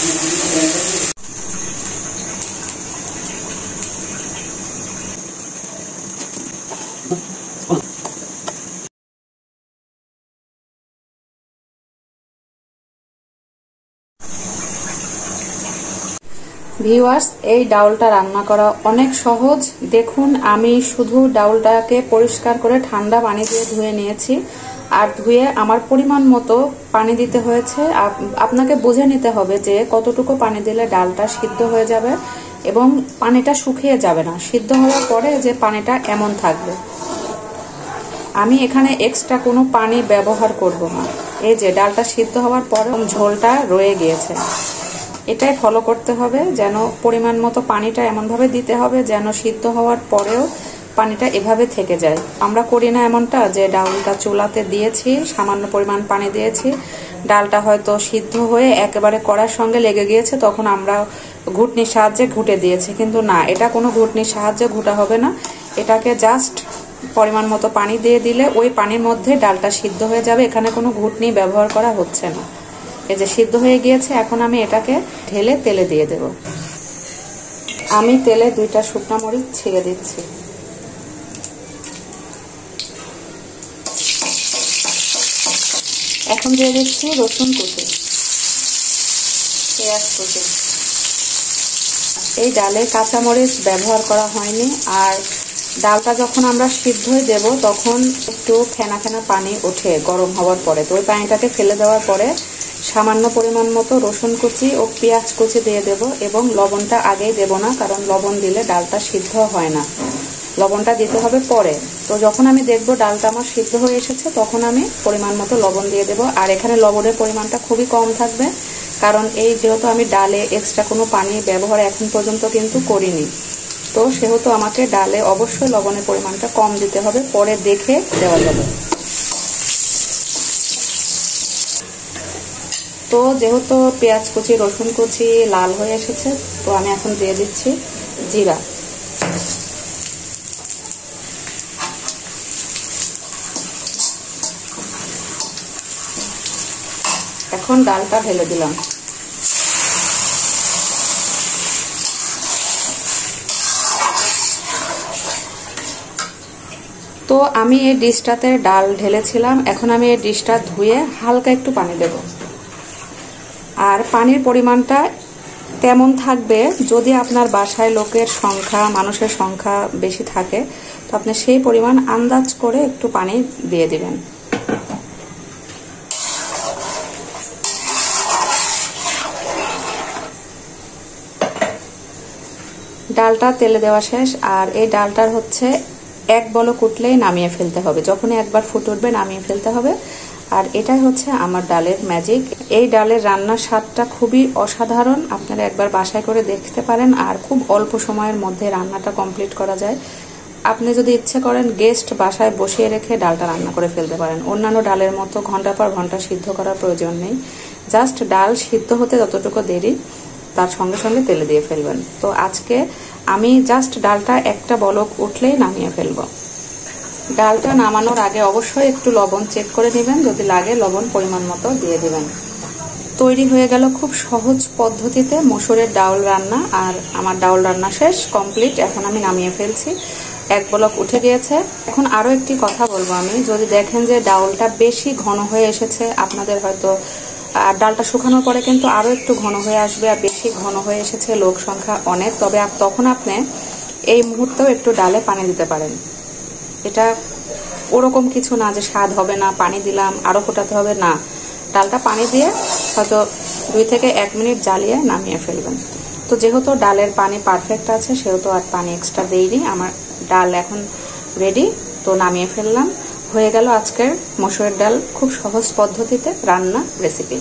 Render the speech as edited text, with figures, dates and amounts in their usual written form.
Viewers, এই ডাউলটা রান্না করা অনেক সহজ। দেখুন, আমি শুধু ডাউলটাকে পরিষ্কার করে ঠান্ডা পানি দিয়ে ধুয়ে নিয়েছি, আর ধুয়ে আমার পরিমাণ মতো পানি দিতে হয়েছে। আপনাকে বুঝে নিতে হবে যে কতটুকু পানি দিলে ডালটা সিদ্ধ হয়ে যাবে এবং পানিটা শুকিয়ে যাবে না। সিদ্ধ হওয়ার পরে যে পানিটা এমন থাকবে। আমি এখানে এক্সট্রা কোনো পানি ব্যবহার করব না। এই যে ডালটা সিদ্ধ হওয়ার পরে ঝোলটা রয়ে গিয়েছে, এটাই ফলো করতে হবে। যেন পরিমাণ মতো পানিটা এমনভাবে দিতে হবে যেন সিদ্ধ হওয়ার পরেও পানিটা এভাবে থেকে যায়। আমরা করি না এমনটা যে ডালটা চুলাতে দিয়েছি, সামান্য পরিমাণ পানি দিয়েছি, ডালটা হয়তো সিদ্ধ হয়ে একেবারে কড়ার সঙ্গে লেগে গিয়েছে, তখন আমরা ঘুটনির সাহায্যে ঘুটে দিয়েছি। কিন্তু না, এটা কোনো ঘুটনির সাহায্যে ঘুটা হবে না। এটাকে জাস্ট পরিমাণ মতো পানি দিয়ে দিলে ওই পানির মধ্যে ডালটা সিদ্ধ হয়ে যাবে। এখানে কোনো ঘুটনি ব্যবহার করা হচ্ছে না। এই যে সিদ্ধ হয়ে গিয়েছে, এখন আমি এটাকে ঢেলে তেলে দিয়ে দেব। আমি তেলে 2টা শুকনো মরিচ ছিঁড়ে দিচ্ছি। এখন দিয়ে দিচ্ছি রসুন কুচি, পেঁয়াজ কুচি। এই ডালে কাঁচামরিচ ব্যবহার করা হয়নি। আর ডালটা যখন আমরা সিদ্ধই দেব তখন একটু ফেনা ফেনা পানি ওঠে গরম হওয়ার পরে, তো ওই পানিটাকে ফেলে দেওয়ার পরে সামান্য পরিমাণ মতো রসুন কুচি ও পেঁয়াজ কুচি দিয়ে দেব। এবং লবণটা আগেই দেব না, কারণ লবণ দিলে ডালটা সিদ্ধ হয় না, লবণটা দিতে হবে পরে। তো যখন আমি দেখব ডালটা আমার সিদ্ধ হয়ে এসেছে তখন আমি পরিমাণ মতো লবণ দিয়ে দেব। আর এখানে লবণের পরিমাণটা খুবই কম থাকবে, কারণ এই যেহেতু আমি ডালে এক্সট্রা কোনো পানি ব্যবহার এখন পর্যন্ত কিন্তু করিনি, তো সেহেতু আমাকে ডালে অবশ্যই লবণের পরিমাণটা কম দিতে হবে, পরে দেখে দেওয়া যাবে। তো যেহেতু পেঁয়াজ কুচি রসুন কুচি লাল হয়ে এসেছে, তো আমি এখন দিয়ে দিচ্ছি জিরা। এখন ডালটা ঢেলে দিলাম। তো আমি এই ডিশটাতে ডাল ঢেলেছিলাম, এখন আমি এই ডিশটা ধুয়ে হালকা একটু পানি দেব। আর পানির পরিমাণটা তেমন থাকবে, যদি আপনার বাসায় মানুষের সংখ্যা বেশি থাকে তো আপনি সেই পরিমাণ আন্দাজ করে একটু পানি দিয়ে দিবেন। ডালটা তেলে দেওয়া শেষ। আর এই ডালটার হচ্ছে এক বলক উঠলেই নামিয়ে ফেলতে হবে, যখনই একবার ফুটে উঠবে নামিয়ে ফেলতে হবে। আর এটাই হচ্ছে আমার ডালের ম্যাজিক। এই ডালের রান্নার স্বাদটা খুবই অসাধারণ, আপনারা একবার বাসায় করে দেখতে পারেন। আর খুব অল্প সময়ের মধ্যে রান্নাটা কমপ্লিট করা যায়। আপনি যদি ইচ্ছে করেন গেস্ট বাসায় বসিয়ে রেখে ডালটা রান্না করে ফেলতে পারেন। অন্যান্য ডালের মতো ঘন্টার পর ঘন্টা সিদ্ধ করার প্রয়োজন নেই, জাস্ট ডাল সিদ্ধ হতে যতটুকু দেরি তার সঙ্গে সঙ্গে তেলে দিয়ে ফেলবেন। তো আজকে আমি জাস্ট ডালটা একটা বলক উঠলেই নামিয়ে ফেলবো। ডালটা নামানোর আগে অবশ্যই একটু লবণ চেক করে নেবেন, যদি লাগে লবণ পরিমাণ মতো দিয়ে দিবেন। তৈরি হয়ে গেল খুব সহজ পদ্ধতিতে মসুরের ডাউল রান্না। আর আমার ডাউল রান্না শেষ, কমপ্লিট। এখন আমি নামিয়ে ফেলছি, এক বলক উঠে গিয়েছে। এখন আরও একটি কথা বলবো আমি, যদি দেখেন যে ডাউলটা বেশি ঘন হয়ে এসেছে, আপনাদের হয়তো আর ডালটা শুকানোর পরে কিন্তু আরও একটু ঘন হয়ে আসবে, আর বেশি ঘন হয়ে এসেছে, লোক সংখ্যা অনেক, তবে তখন আপনি এই মুহূর্তেও একটু ডালে পানি দিতে পারেন। এটা ওরকম কিছু না যে স্বাদ হবে না, পানি দিলাম আরও ফোটাতে হবে না। ডালটা পানি দিয়ে হয়তো 2 থেকে 1 মিনিট জ্বালিয়ে নামিয়ে ফেলবেন। তো যেহেতু ডালের পানি পারফেক্ট আছে সেহেতু আর পানি এক্সট্রা দেইনি। আমার ডাল এখন রেডি, তো নামিয়ে ফেললাম। হয়ে গেল আজকের মসুরের ডাল খুব সহজ পদ্ধতিতে রান্না রেসিপি।